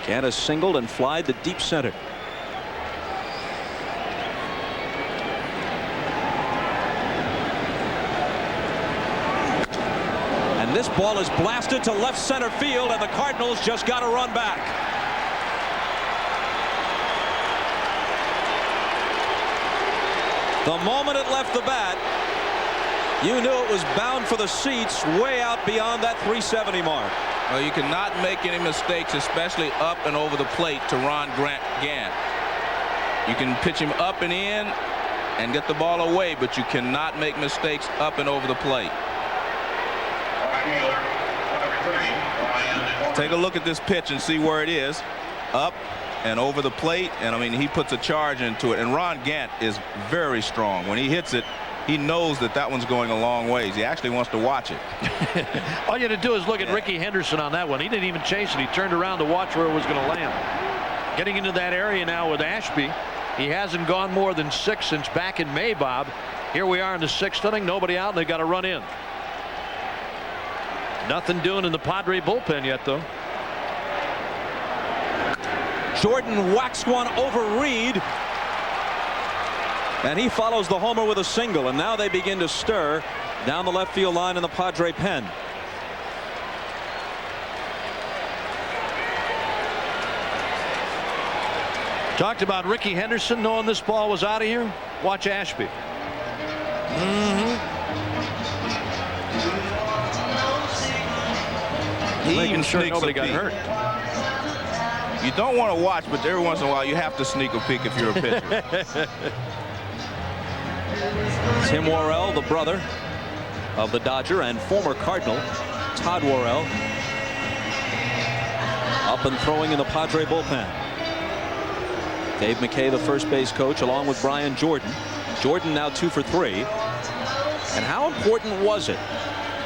Candace singled and flied to deep center. And this ball is blasted to left center field, and the Cardinals just got to run back. The moment it left the bat, you knew it was bound for the seats way out beyond that 370 mark. Well, you cannot make any mistakes, especially up and over the plate to Ron Gant. You can pitch him up and in and get the ball away, but you cannot make mistakes up and over the plate. Take a look at this pitch and see where it is. Up and over the plate, and I mean, he puts a charge into it. And Ron Gant is very strong. When he hits it, he knows that that one's going a long ways. He actually wants to watch it. All you had to do is look at Ricky Henderson on that one. He didn't even chase it. He turned around to watch where it was going to land. Getting into that area now with Ashby. He hasn't gone more than 6 since back in May, Bob. Here we are in the 6th inning. Nobody out, and they got to run in. Nothing doing in the Padre bullpen yet, though. Jordan whacks one over Reed, and he follows the homer with a single, and now they begin to stir down the left field line in the Padre pen. Talked about Ricky Henderson knowing this ball was out of here. Watch Ashby. Making sure nobody got hurt. You don't want to watch, but every once in a while you have to sneak a peek if you're a pitcher. Tim Worrell, the brother of the Dodger and former Cardinal Todd Worrell, up and throwing in the Padre bullpen. Dave McKay, the first base coach, along with Brian Jordan. Jordan now 2 for 3. And how important was it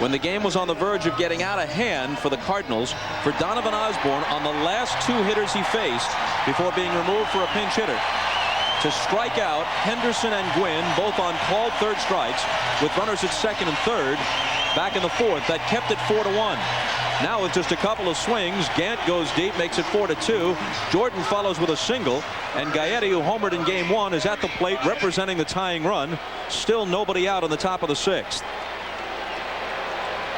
when the game was on the verge of getting out of hand for the Cardinals for Donovan Osborne on the last 2 hitters he faced before being removed for a pinch hitter to strike out Henderson and Gwynn, both on called third strikes, with runners at second and third back in the 4th. That kept it 4-1. Now with just a couple of swings, Gant goes deep, makes it 4-2. Jordan follows with a single, and Gaetti, who homered in game 1, is at the plate representing the tying run. Still nobody out on the top of the 6th.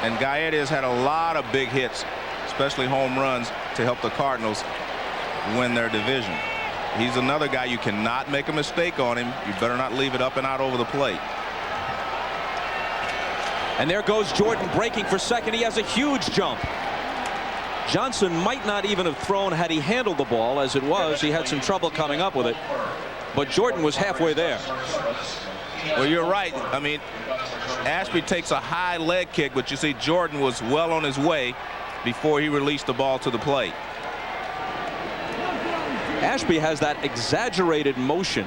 And Gaetti has had a lot of big hits, especially home runs, to help the Cardinals win their division. He's another guy you cannot make a mistake on him. You better not leave it up and out over the plate. And there goes Jordan breaking for second. He has a huge jump. Johnson might not even have thrown had he handled the ball. As it was, he had some trouble coming up with it. But Jordan was halfway there. Well, you're right. I mean, Ashby takes a high leg kick, but you see Jordan was well on his way before he released the ball to the plate. Ashby has that exaggerated motion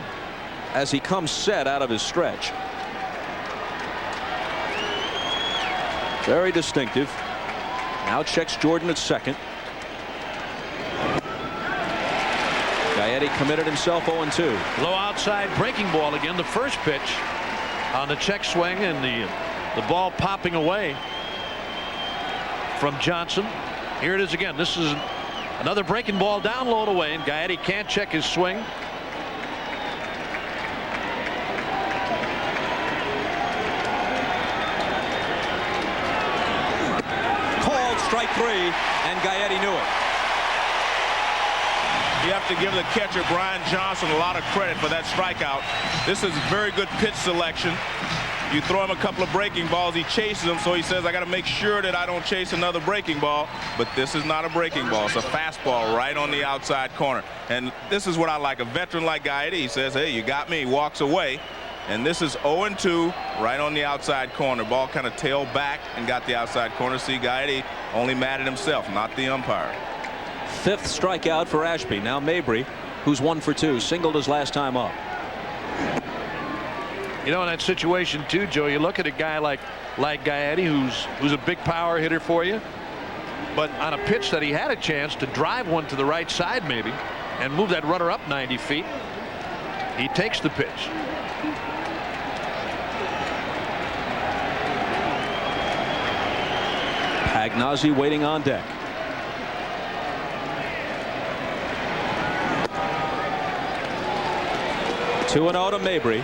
as he comes set out of his stretch. Very distinctive. Now checks Jordan at second. Gaetti committed himself 0-2. Low outside breaking ball again. The first pitch on the check swing, and the ball popping away from Johnson. Here it is again. This is another breaking ball down low and away, and Gaetti can't check his swing. Strike 3, and Gaetti knew it. You have to give the catcher Brian Johnson a lot of credit for that strikeout. This is very good pitch selection. You throw him a couple of breaking balls, he chases them, so he says, I got to make sure that I don't chase another breaking ball. But this is not a breaking ball. It's a fastball right on the outside corner. And this is what I like. A veteran like Gaetti, he says, hey, you got me. He walks away. And this is 0-2 right on the outside corner. Ball kind of tailed back and got the outside corner. See, Gaetti only mad at himself, not the umpire. 5th strikeout for Ashby. Now Mabry, who's 1 for 2, singled his last time up. You know, in that situation too, Joe, you look at a guy like Gaetti, who's a big power hitter for you, but on a pitch that he had a chance to drive one to the right side maybe and move that runner up 90 feet, he takes the pitch. Pagnozzi waiting on deck. 2-0 to Mabry.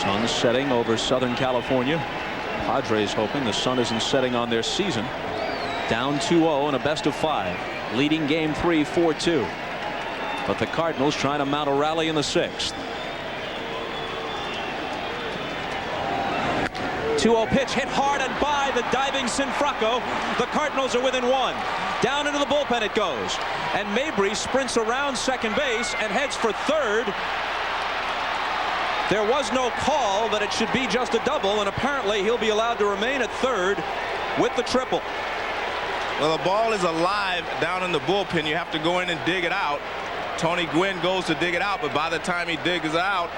Sun setting over Southern California. Padres hoping the sun isn't setting on their season. Down 2-0 in a best of 5. Leading game 3 4-2. But the Cardinals trying to mount a rally in the 6th. 2-0 pitch hit hard and by the diving Sinfracco. The Cardinals are within 1. Down into the bullpen it goes. And Mabry sprints around second base and heads for third. There was no call that it should be just a double, and apparently he'll be allowed to remain at third with the triple. Well, the ball is alive down in the bullpen. You have to go in and dig it out. Tony Gwynn goes to dig it out, but by the time he digs it out,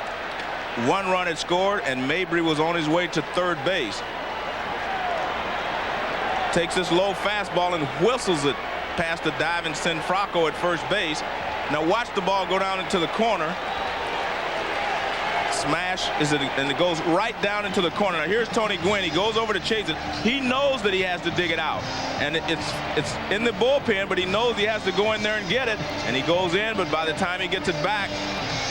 1 run had scored, and Mabry was on his way to third base. Takes this low fastball and whistles it past the diving Sinfracco at first base. Now watch the ball go down into the corner. Smash and it goes right down into the corner. Now here's Tony Gwynn. He goes over to chase it. He knows that he has to dig it out, and it's in the bullpen, but he knows he has to go in there and get it, and he goes in, but by the time he gets it back,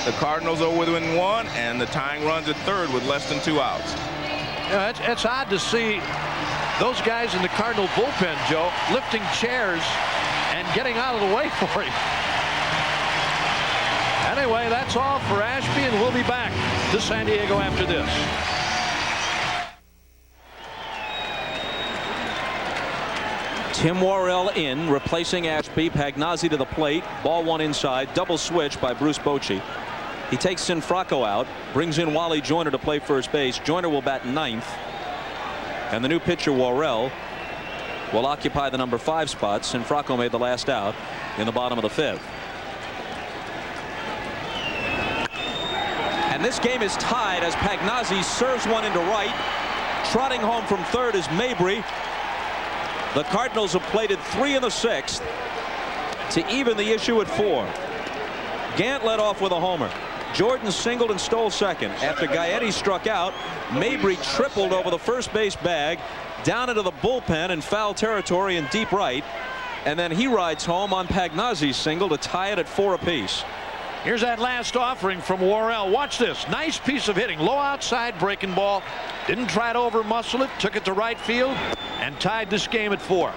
the Cardinals are within 1, and the tying runs at third with less than 2 outs. Yeah, it's odd to see those guys in the Cardinal bullpen, Joe, lifting chairs and getting out of the way for him. Anyway, that's all for Ashby, and we'll be back to San Diego after this. Tim Worrell in, replacing Ashby. Pagnazzi to the plate. Ball 1 inside. Double switch by Bruce Bochy. He takes Sinfracco out, brings in Wally Joyner to play first base. Joyner will bat 9th. And the new pitcher, Worrell, will occupy the number 5 spot. Sinfracco made the last out in the bottom of the 5th. And this game is tied as Pagnazzi serves one into right. Trotting home from third is Mabry. The Cardinals have plated 3 in the 6th to even the issue at 4. Gant led off with a homer. Jordan singled and stole second. After Gaetti struck out, Mabry tripled over the first base bag, down into the bullpen in foul territory in deep right. And then he rides home on Pagnazzi's single to tie it at 4 apiece. Here's that last offering from Worrell. Watch this. Nice piece of hitting. Low outside breaking ball. Didn't try to over-muscle it. Took it to right field and tied this game at 4.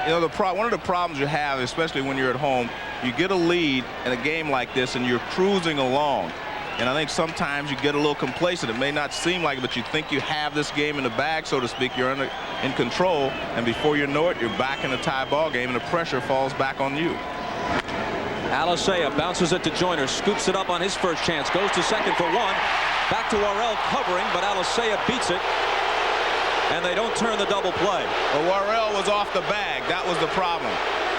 You know, one of the problems you have, especially when you're at home, you get a lead in a game like this and you're cruising along. And I think sometimes you get a little complacent. It may not seem like it, but you think you have this game in the bag, so to speak. You're in control, and before you know it, you're back in a tie ball game, and the pressure falls back on you. Alicea bounces it to Joyner, scoops it up on his first chance, goes to second for 1. Back to Worrell covering, but Alicea beats it, and they don't turn the double play. Well, Worrell was off the bag. That was the problem.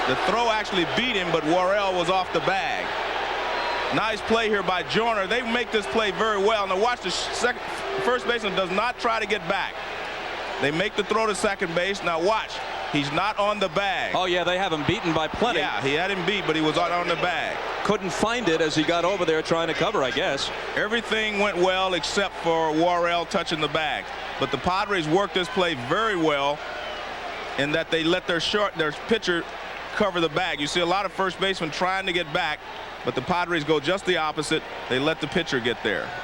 The throw actually beat him, but Worrell was off the bag. Nice play here by Joyner. They make this play very well. Now watch, the first baseman does not try to get back. They make the throw to second base. Now watch. He's not on the bag. Oh, yeah, they have him beaten by plenty. Yeah, he had him beat, but he was not on the bag. Couldn't find it as he got over there trying to cover, I guess. Everything went well except for Worrell touching the bag. But the Padres worked this play very well in that they let their pitcher cover the bag. You see a lot of first basemen trying to get back, but the Padres go just the opposite. They let the pitcher get there.